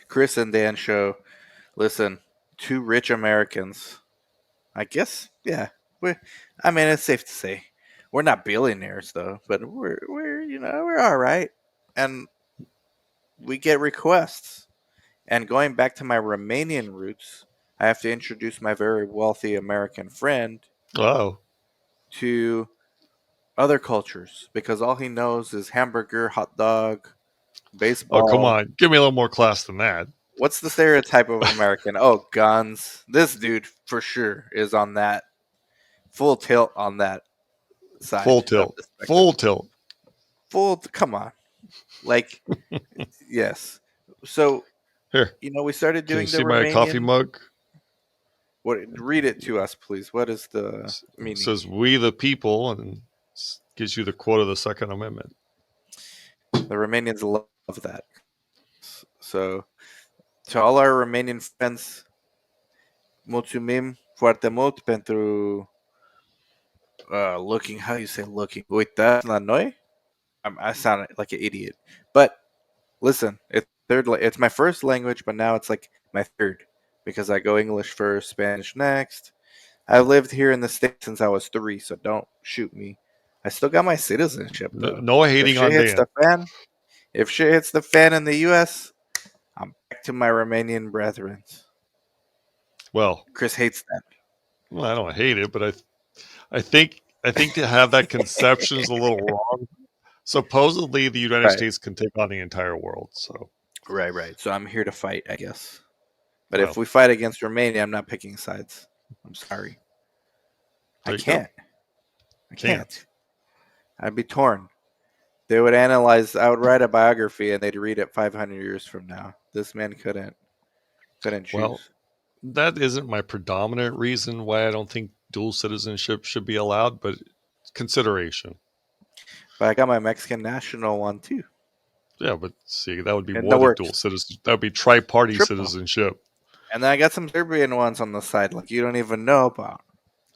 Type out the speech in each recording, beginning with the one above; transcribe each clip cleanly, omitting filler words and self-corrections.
Chris and Dan show. Listen, two rich Americans. I guess, yeah. We, I mean, it's safe to say we're not billionaires though, but we're all right, and we get requests. And going back to my Romanian roots, I have to introduce my very wealthy American friend Oh, to other cultures because all he knows is hamburger, hot dog, oh, come baseball. on, give me a little more class than that. What's the stereotype of American? Oh, guns. This dude for sure is on that full tilt on that Full side of tilt, the spectrum. full tilt. Come on. Like, yes. So, Here, we started can you doing the see my coffee Romanian. mug? What? Read it to us, please. What is the It meaning? says "We the people" and gives you the quote of the Second Amendment. The Romanians love that. So, to all our Romanian friends, mulțumim foarte mult pentru looking. How do you say looking? Uitați la noi. I sound like an idiot, but listen, it's my first language, but now it's like my third because I go English first, Spanish next. I've lived here in the States since I was 3, so don't shoot me. I still got my citizenship No, though. no If hating shit on hits Dan. the fan, if shit hits the fan in the U.S., I'm back to my Romanian brethren. Well, Chris hates I don't hate it, but I think to have that conception is a little wrong. Supposedly, the United that. States can take on the entire world. So, Right. So I'm here to fight, I guess. But if well, we fight against Romania, I'm not picking sides. I'm sorry. I there you go. can't. I Can't. can't. I'd be torn. They would analyze. I would write a biography, and they'd read it 500 years from now. This man couldn't Well, choose. that isn't my predominant reason why I don't think dual citizenship should be allowed, but consideration. But I got my Mexican national one too, Yeah, but see, that would be in the more than dual works. citizen. That would be tri-party Triple. citizenship. And then I got some Serbian ones on the side, like you don't even know about.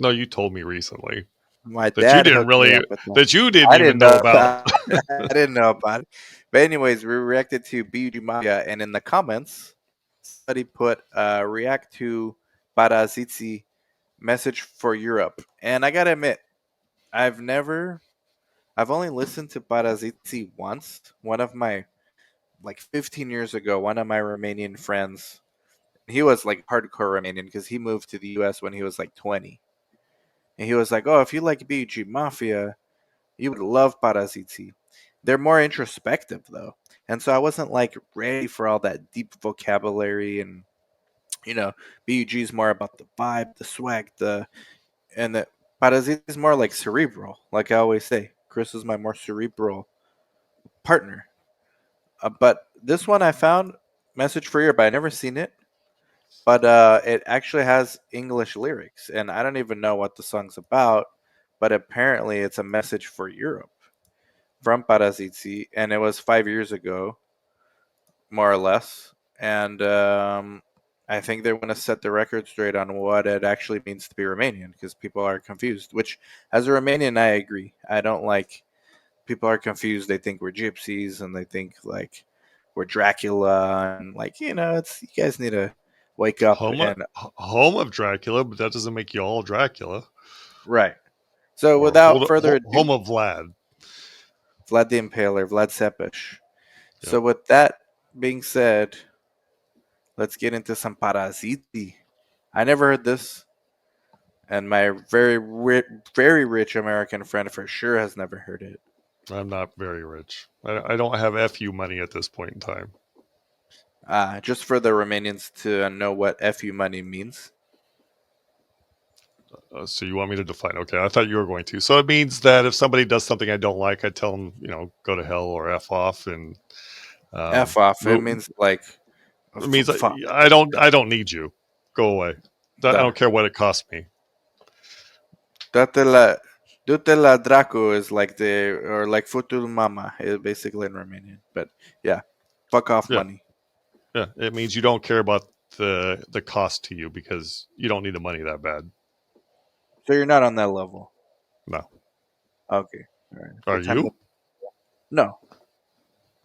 No, you told me recently My that you dad didn't hooked me really up with them. that you didn't I even didn't know know. about. I didn't know about it. But anyways, we reacted to BUG Mafia, and in the comments, somebody put react to Parazitii message for Europe. And I gotta admit, I've never, I've only listened to Parazitii once. One of my, like 15 years ago, one of my Romanian friends, he was like hardcore Romanian because he moved to the US when he was like 20. And he was like, oh, if you like BUG Mafia, you would love Parazitii. They're more introspective though. And so I wasn't like ready for all that deep vocabulary and BUG is more about the vibe, the swag, the Parazitii is more like cerebral. Like I always say, Chris is my more cerebral partner. But this one I found Message for Europe. I never seen it, but it actually has English lyrics, and I don't even know what the song's about. But apparently, it's a message for Europe from Parazitii, and it was 5 years ago, more or less. And I think they want to set the record straight on what it actually means to be Romanian because people are confused. Which, as a Romanian, I agree. I don't like people are confused. They think we're gypsies and they think like we're Dracula and like it's you guys need to wake up and Home of Dracula, but that doesn't make you all Dracula. right. So Or without further ado, home of Vlad. Vlad the Impaler, Vlad Sepesh. Yep. So with that being said, let's get into some Parazitii. I never heard this, and my very rich American friend for sure has never heard it. I'm not very rich. I don't have FU money at this point in time. Just for the Romanians to know what FU money means. So you want me to define? Okay, I thought you were going to. So it means that if somebody does something I don't like, I tell them, go to hell or F off, and F off. It mo- means like it means fuck. I don't need you. Go away. I Da. don't care what it costs me. Date la, dute la dracu is like or like futul mama is basically in Romanian. But yeah, fuck off Yeah, money. yeah. It means you don't care about the cost to you because you don't need the money that bad. So you're not on that level. No. Okay. All right. So Are time to you? no.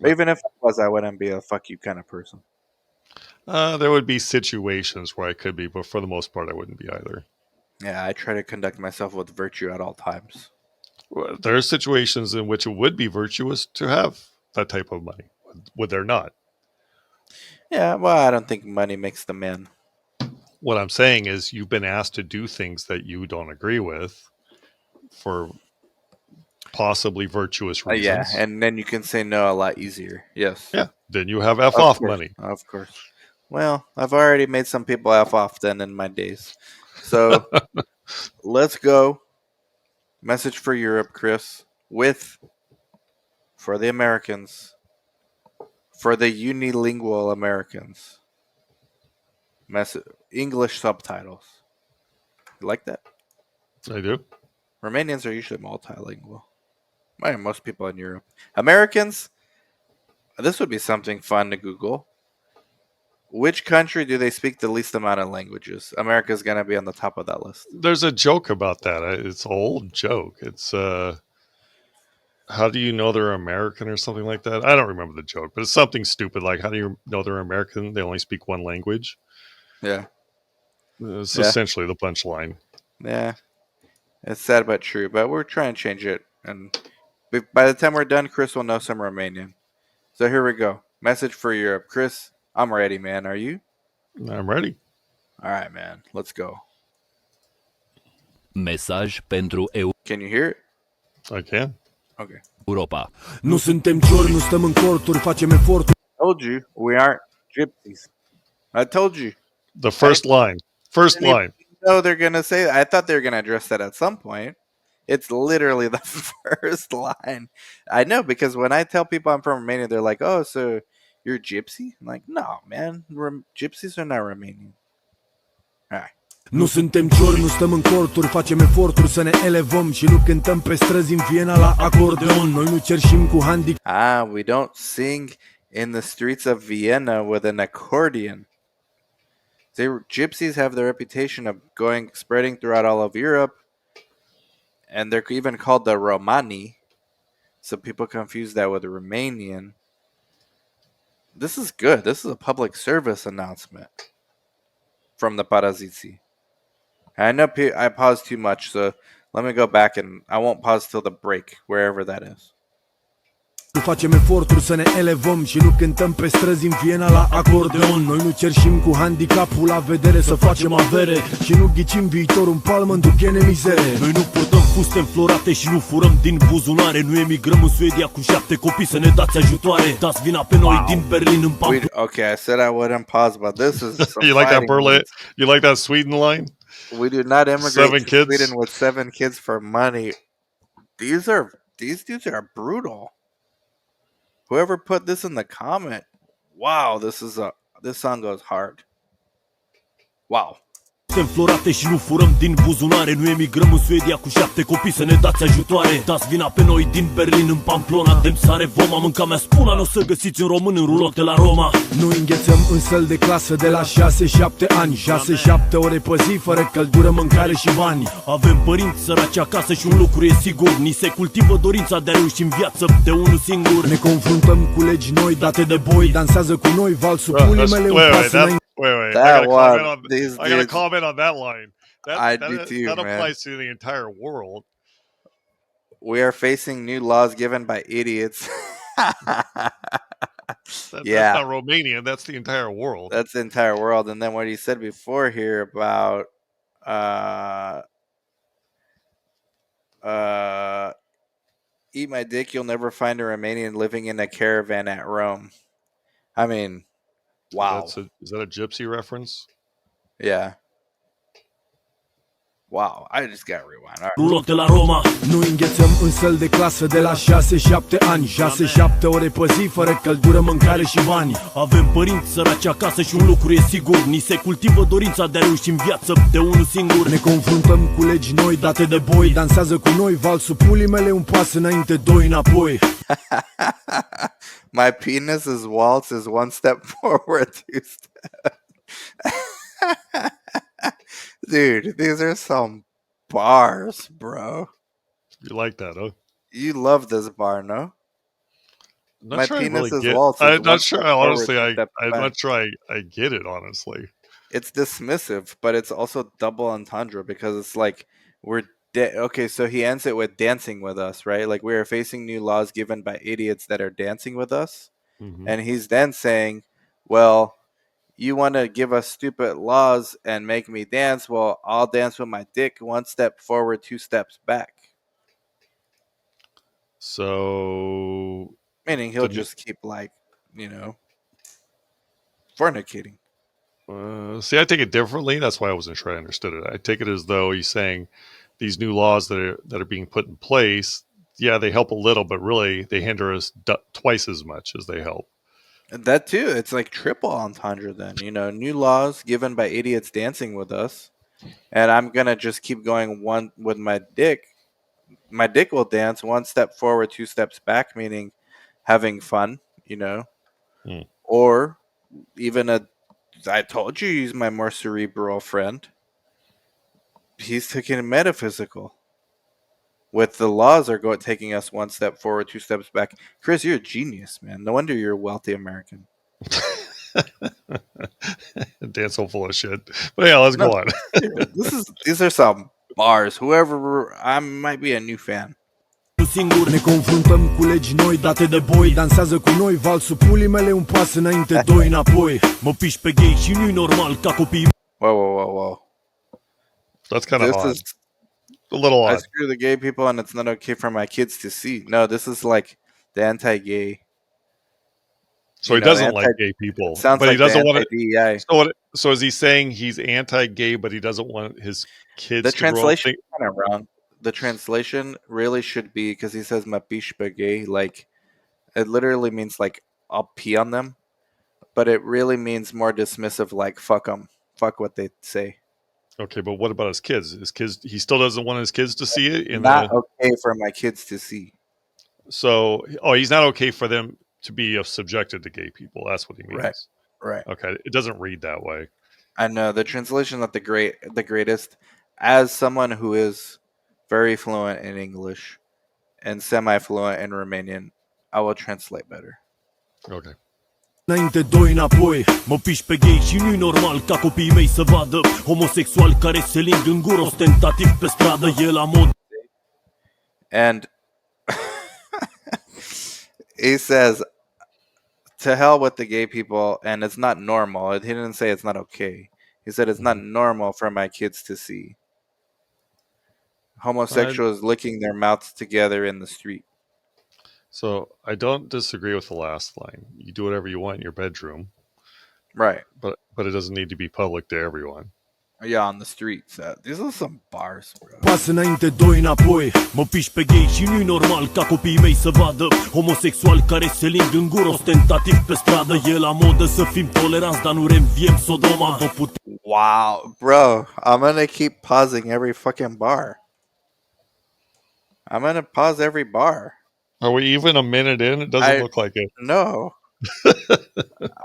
Even if I was, I wouldn't be a fuck you kind of person. There would be situations where I could be, but for the most part, I wouldn't be either. Yeah, I try to conduct myself with virtue at all times. Well, there are situations in which it would be virtuous to have that type of money. Would there not? Yeah, well, I don't think money makes the man. What I'm saying is, you've been asked to do things that you don't agree with for possibly virtuous Yeah, reasons. and then you can say no a lot easier. Yes, Yeah, then you have F of off course, money. of course. Well, I've already made some people F off then in my days. So let's go. Message for Europe, Chris. With for the Americans, for the unilingual Americans. Message English subtitles. You like that? I do. Romanians are usually multilingual. Most people in Europe. Americans, this would be something fun to Google. Which country do they speak the least amount of languages? America's gonna be on the top of that list. There's a joke about that. It's an old joke. It's how do you know they're American or something like that? I don't remember the joke, but it's something stupid like, how do you know they're American? They only speak one language. Yeah, It's yeah, essentially the punchline. yeah. It's sad but true. But we're trying to change it, and by the time we're done, Chris will know some Romanian. So here we go. Message for Europe, Chris. I'm ready, man. Are you? I'm ready. All right, man. Let's go. Mesaj pentru Can you hear it? I can. Okay. Europa. Nu suntem ciori, nu stăm în corturi, facem eforturi. Told you we aren't gypsies. I told you. The first line. First didn't line. No, they're gonna say that. I thought they were gonna address that at some point. It's literally the first line. I know because when I tell people I'm from Romania, they're like, "Oh, so you're gypsy?" I'm like, "No, man. Gypsies are not Romanian." All right. Nu suntem ciori, nu stăm în corturi, facem eforturi să ne elevăm și nu cântăm pe străzi în Viena la acordeon. Noi nu cerșim cu handicap. We don't sing in the streets of Vienna with an accordion. Gypsies have the reputation of spreading throughout all of Europe, and they're even called the Romani. So people confuse that with Romanian. This is good. This is a public service announcement from the Parazitii. I know I paused too much, so let me go back and I won't pause till the break, wherever that is. Facem eforturi să ne elevăm și nu cântăm pe străzi în Viena la acordeon. Noi nu cerșim cu handicapul la vedere să facem avere și nu ghicim viitorul în palmă în duchene mizere. Noi nu purtăm fuste înflorate și nu furăm din buzunare. Nu emigrăm în Suedia cu 7 copii să ne dați ajutoare. Dați vina pe noi din Berlin în Pamplona. Okay, I said I wouldn't pause, but this is some You like that fighting Berlin? words. You like that Sweden line? We do not immigrate 7 to kids? Sweden with 7 kids for money. These dudes are brutal. Whoever put this in the comment, wow, this song goes hard. Wow. Înflorate și nu furăm din buzunare. Nu emigrăm în Suedia cu 7 copii să ne dați ajutoare. Dați vina pe noi din Berlin în Pamplona. Dem sare voma, mânca mea spuna. Nu o să găsiți un român în rulot de la Roma. Noi înghețăm în săl de clasă de la 6-7 ani. 6-7 ore pe zi, fără căldură, mâncare și bani. Avem părinți săraci acasă și un lucru e sigur. Ni se cultivă dorința de a reuși în viață de unul singur. Ne confruntăm cu legi noi date de boi. Dansează cu noi valsul pulimele un pas înainte. Wait. That I gotta comment on that line. That applies to the entire world. We are facing new laws given by idiots. That's not Romanian. That's the entire world. That's the entire world. And then what he said before here about eat my dick, you'll never find a Romanian living in a caravan at Rome. I mean, wow. Is that a gypsy reference? Yeah. Wow, I just got rewind. Right. Rulot de la Roma. Noi înghețăm în săl de clasă de la 6-7 ani. 6-7 ore pe zi, fără căldură, mâncare și bani. Avem părinți săraci acasă și un lucru e sigur. Ni se cultivă dorința de a reuși în viață de unul singur. Ne confruntăm cu legi noi date de boi. Dansează cu noi valsul pulimele, un pas înainte, 2 înapoi. My penis is waltz is 1 step forward, 2 steps. Dude, these are some bars, bro. You like that, huh? You love this bar, no? Not My sure I really penis's get. waltz is I'm one not sure. step forward, Honestly, two steps I'm back. not sure I get it. Honestly. It's dismissive, but it's also double entendre because it's like we're okay. So he ends it with dancing with us, right? Like we are facing new laws given by idiots that are dancing with us, Hmm. and he's then saying, "Well, you want to give us stupid laws and make me dance? Well, I'll dance with my dick one step forward, two steps back." So Meaning he'll the new- just keep like, you know, fornicating. see, I take it differently. That's why I wasn't sure I understood it. I take it as though he's saying these new laws that are being put in place. Yeah, they help a little, but really they hinder us twice as much as they help. And that too, it's like triple entendre then. You know, new laws given by idiots dancing with us. And I'm gonna just keep going one with my dick. My dick will dance one step forward, two steps back, meaning having fun, you know. Hmm. Or even a I told you he's my more cerebral friend. He's taking it metaphysical. With the laws are taking us one step forward, two steps back. Chris, you're a genius, man. No wonder you're a wealthy American. Dan's so full of shit. But yeah, let's No, go on. these are some bars. Whoever I might be a new fan. Singur ne confruntăm cu legi noi date de boi. Dansează cu noi valsul pulii mele, un pas înainte, doi înapoi. Mă piși pe gay și nu-i normal ca copiii. Whoa. That's kind of This odd. is A little I odd. screw the gay people and it's not okay for my kids to see. No, this is like the anti-gay. So he doesn't like gay It people, sounds but he like the doesn't want to. anti-DEI. So is he saying he's anti-gay, but he doesn't want his The kids to grow up? translation is kind of wrong. The translation really should be because he says "mapish gay," like it literally means like I'll pee on them, but it really means more dismissive, like fuck them, fuck what they say. Okay, but what about his kids? His kids, he still doesn't want his kids to see it in Not the. okay for my kids to see. So, he's not okay for them to be subjected to gay people. That's what he Right, means. right. Okay, it doesn't read that way. I know the translation not the greatest. As someone who is very fluent in English and semi-fluent in Romanian, I will translate better. Okay. Înainte, doi înapoi. Mă piși pe gay și nu-i normal ca copiii mei să vadă homosexuali care se ling în gură ostentativ pe stradă. E la mod. And he says, to hell with the gay people, and it's not normal. He didn't say it's not okay. He said it's not normal for my kids to see homosexuals licking their mouths together in the street. So I don't disagree with the last line. You do whatever you want in your bedroom, Right. but it doesn't need to be public to everyone. Yeah, on the streets. These are some bars, bro. Pas înainte, doi înapoi. Mă piși pe gay și nu-i normal ca copiii mei să vadă homosexuali care se ling în gură ostentativ pe stradă. E la modă să fim toleranți, dar nu reînviem Sodoma. Wow, bro. I'm gonna keep pausing every fucking bar. I'm gonna pause every bar. Are we even a minute in? It doesn't look like it. No.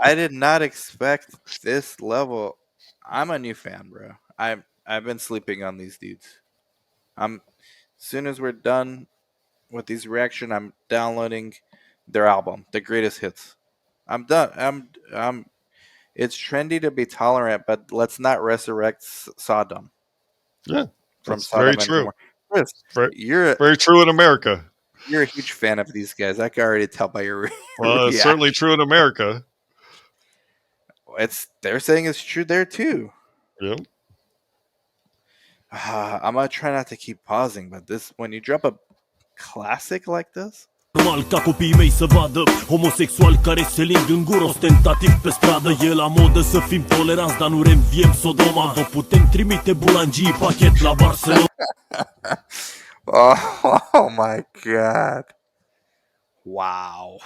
I did not expect this level. I'm a new fan, bro. I've been sleeping on these dudes. As soon as we're done with these reaction, I'm downloading their album, The Greatest Hits. I'm done. I'm it's trendy to be tolerant, but let's not resurrect Sodom. Yeah. From That's Sodom very and true. Gomorrah. Chris, Very, very true in America. You're a huge fan of these guys. I can already tell by your Well, it's certainly true in America. They're saying it's true there too. Yep. I'm gonna try not to keep pausing, but when you drop a classic like this, normal ca copiii mei să vadă homosexuali care se ling în gură ostentativ pe stradă. E la modă să fim toleranți, dar nu reînviem Sodoma. Vă putem trimite bulangii pachet la Barcelona. Oh my god. Wow.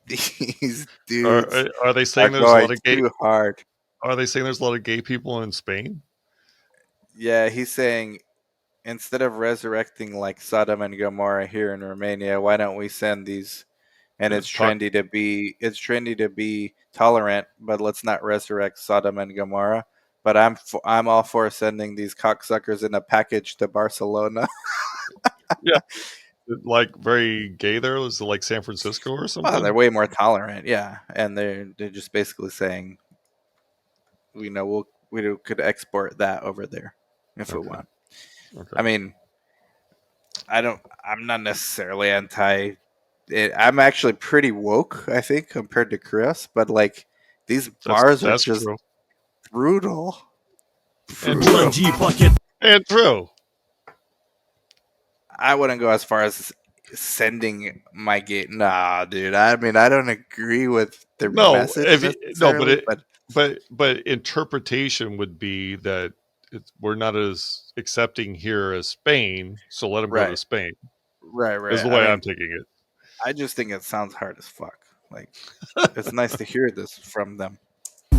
These dudes are they saying there's a lot of gay too hard. Are they saying there's a lot of gay people in Spain? Yeah, he's saying instead of resurrecting like Sodom and Gomorrah here in Romania, why don't we send these? And it's trendy to be tolerant, but let's not resurrect Sodom and Gomorrah. But I'm all for sending these cocksuckers in a package to Barcelona. Yeah, like very gay. There was it like San Francisco or something. Well, they're way more tolerant, yeah, and they're just basically saying, we could export that over there if we want. Okay. I mean, I'm not necessarily anti. I'm actually pretty woke, I think, compared to Chris. But like, these bars are just true. brutal. And true. I wouldn't go as far as sending my gate. Nah, dude. I mean, I don't agree with their message necessarily, but interpretation would be that we're not as accepting here as Spain, so let them go to Spain. Right. Is the way I'm taking it. I just think it sounds hard as fuck. Like, it's nice to hear this from them.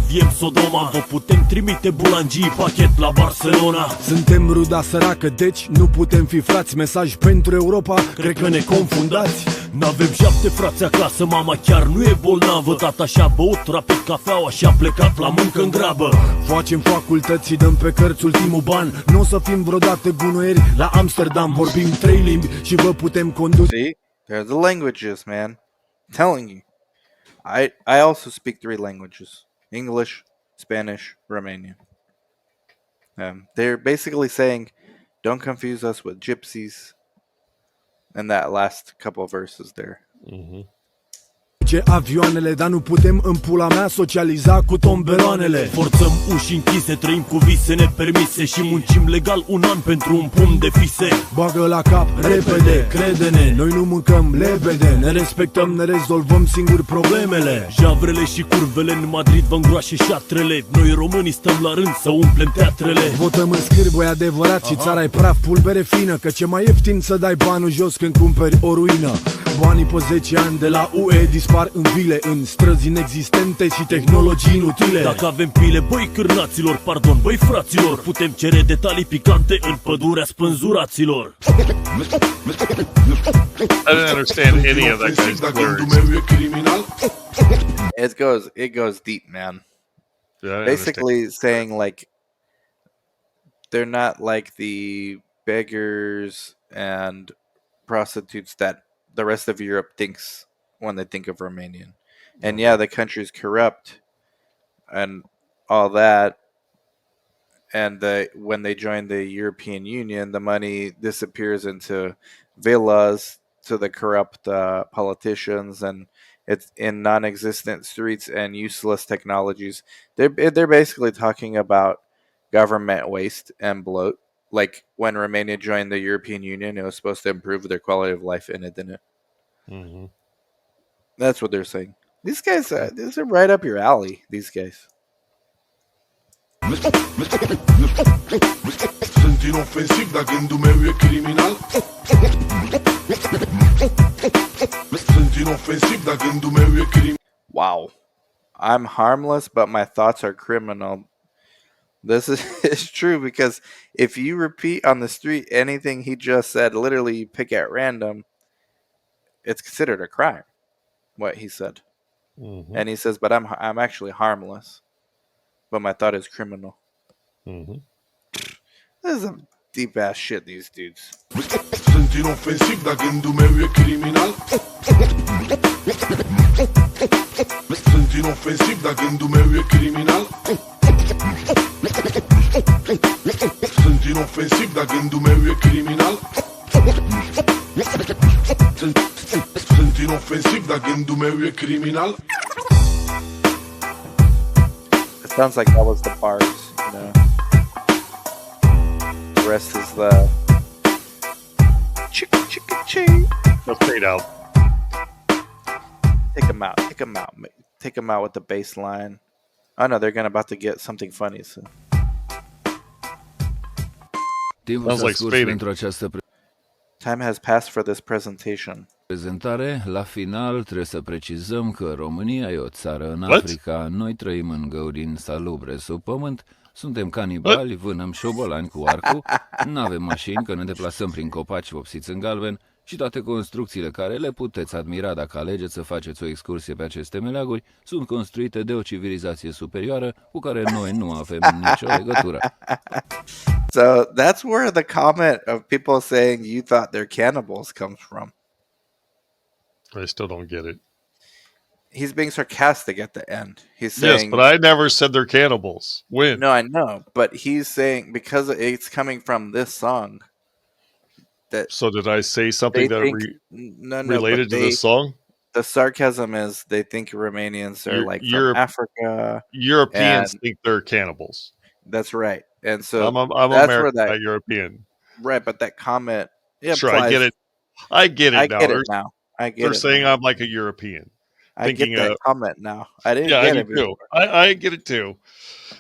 Viem Sodoma, vă putem trimite bulangii pachet la Barcelona. Suntem ruda săracă, deci nu putem fi frați. Mesaj pentru Europa, cred că ne confundați. N-avem 7 frați acasă, mama chiar nu e bolnavă. Tata și-a băut rapid cafeaua și-a plecat la muncă în grabă. Facem facultăți și dăm pe cărți ultimul ban. Nu o să fim vreodată gunoieri la Amsterdam. Vorbim 3 limbi și vă putem conduce. See? They're the languages, man. I'm telling you. I also speak 3 languages. English, Spanish, Romanian. They're basically saying, don't confuse us with gypsies. And that last couple of verses there. Mm-hmm. Avioanele, dar nu putem în pula mea socializa cu tomberoanele. Forțăm uși închise, trăim cu vise nepermise și muncim legal un an pentru un pumn de fise. Bagă la cap repede, crede-ne, noi nu mâncăm lebede, ne respectăm, ne rezolvăm singuri problemele. Javrele și curvele în Madrid vă îngroașe șatrele. Noi românii stăm la rând să umplem teatrele. Votăm în scârboi adevărat și țara e praf, pulbere fină, că ce mai ieftin să dai banul jos când cumperi o ruină. Banii pe 10 ani de la UE dispar în vile, în străzi inexistente și tehnologii inutile. Dacă avem pile, băi cârnaților, pardon, băi fraților, putem cere detalii picante în pădurea spânzuraților. I didn't understand any of that guy's words. It goes deep, man. Yeah, basically saying like they're not like the beggars and prostitutes that the rest of Europe thinks when they think of Romanian. And yeah, the country's corrupt and all that. And when they join the European Union, the money disappears into villas to the corrupt politicians, and it's in non-existent streets and useless technologies. They're basically talking about government waste and bloat. Like when Romania joined the European Union, it was supposed to improve their quality of life, and it didn't. Mm-hmm. That's what they're saying. These guys, these are right up your alley. These guys. Sunt inofensiv, dar gândul meu e criminal. Sunt inofensiv, dar gândul meu e criminal. Wow. I'm harmless, but my thoughts are criminal. This is true, because if you repeat on the street anything he just said, literally you pick at random, it's considered a crime, what he said. Mm-hmm. And he says, but I'm actually harmless, but my thought is criminal. Mm-hmm. This is some deep ass shit, these dudes. Sunt inofensiv, dar gândul meu e criminal. Sunt inofensiv, dar gândul meu e criminal. Sunt inofensiv, dar gândul meu e criminal. Sunt inofensiv, dar gândul meu e criminal. It sounds like that was the bars, you know. The rest is the chicka chicka ching. Let's fade out. Take them out. Take them out. Take them out with the bass line. Oh no, they're about to get something funny soon. Timpul s-a scurs pentru această Time has passed for this presentation. prezentare. La final trebuie să precizăm că România e o țară în Africa. Noi trăim în găuri salubre sub pământ. Suntem canibali, vânăm șobolani cu arcul. N-avem mașini, că ne deplasăm prin copaci vopsiți în galben. Și toate construcțiile care le puteți admira dacă alegeți să faceți o excursie pe aceste meleaguri sunt construite de o civilizație superioară cu care noi nu avem nicio legătură. So that's where the comment of people saying you thought they're cannibals comes from. I still don't get it. He's being sarcastic at the end. He's Yes, but saying, I never said they're cannibals. When? no, I know, but he's saying because it's coming from this song that So did I say something they that think no, but related to this song? the sarcasm is they think Romanians are like from You're Africa, and Europeans think they're cannibals. that's right. And so I'm that's where American, that not European. right, but that comment it Sure, I get implies it. I get I it now. get it now. I They're get it saying now. I'm like a European, I get thinking, that comment now. I didn't yeah, I get do it too. before. I get it too,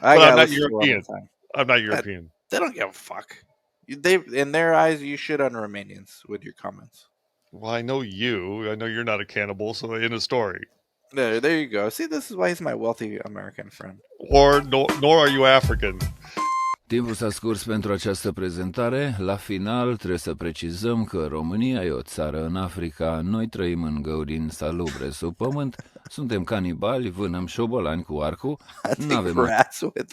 I but I'm gotta not listen to it one more European. time. I'm not But European. they don't give a fuck. They in their eyes, you shit on Romanians with your comments. Well, I know you. I know you're not a cannibal, so in a story. There you go. See, this is why he's my wealthy American friend. Nor are you African. Timpul s-a scurs pentru această prezentare. La final trebuie să precizăm că România e o țară în Africa, noi trăim în găuri salubre sub pământ, suntem canibali, vânăm șobolani cu arcul, I think n-avem rats with.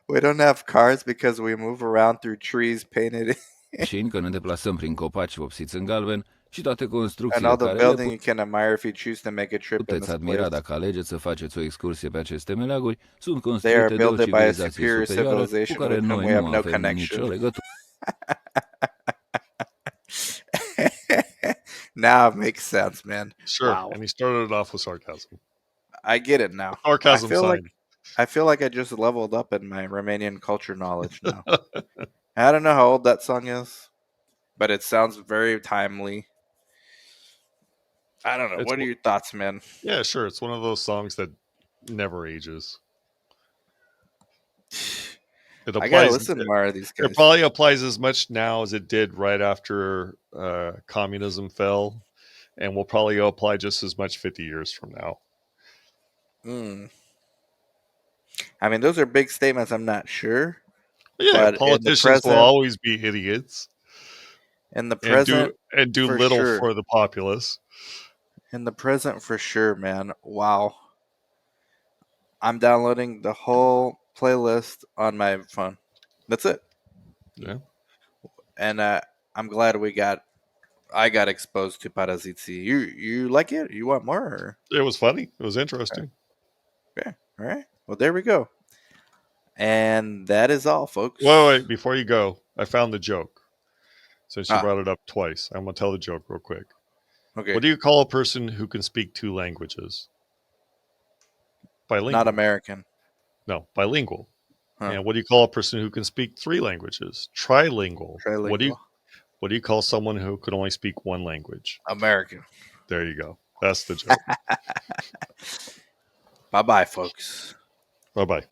We don't have cars because we move around through trees painted mașini, că ne deplasăm prin copaci vopsiți în galben și toate and construcțiile all the care building you can admire if you choose to make a trip in puteți this admira place. dacă alegeți să faceți o excursie pe aceste meleaguri, sunt They are construite de o built by a civilizație superior superioară cu civilization care with whom noi we have nu no avem connection. nicio legătură. Now it makes sense, man. Sure. Wow. And he started it off with sarcasm. I get it now. Sarcasm sign. I feel like I just leveled up in my Romanian culture knowledge now. I don't know how old that song is, but it sounds very timely. I don't know. What are your thoughts, man? Yeah, sure. It's one of those songs that never ages. I gotta listen to more of these guys. It probably applies as much now as it did right after communism fell, and will probably apply just as much 50 years from now. I mean, those are big statements. I'm not sure. Yeah, but politicians will always be idiots. In the present, and do little sure. for the populace. In the present, for sure, man. Wow. I'm downloading the whole playlist on my phone. That's it. Yeah. And I'm glad I got exposed to Parazitii. You like it? You want more? Or? It was funny. It was interesting. Okay. All right. Well, there we go. And that is all, folks. Wait. Before you go, I found the joke. Since you brought it up twice, I'm going to tell the joke real quick. Okay. What do you call a person who can speak 2 languages? Bilingual. Not American. No, bilingual. Huh. And what do you call a person who can speak 3 languages? Trilingual. Trilingual. What do you call someone who can only speak 1 language? American. There you go. That's the joke. Bye-bye, folks. Bye-bye.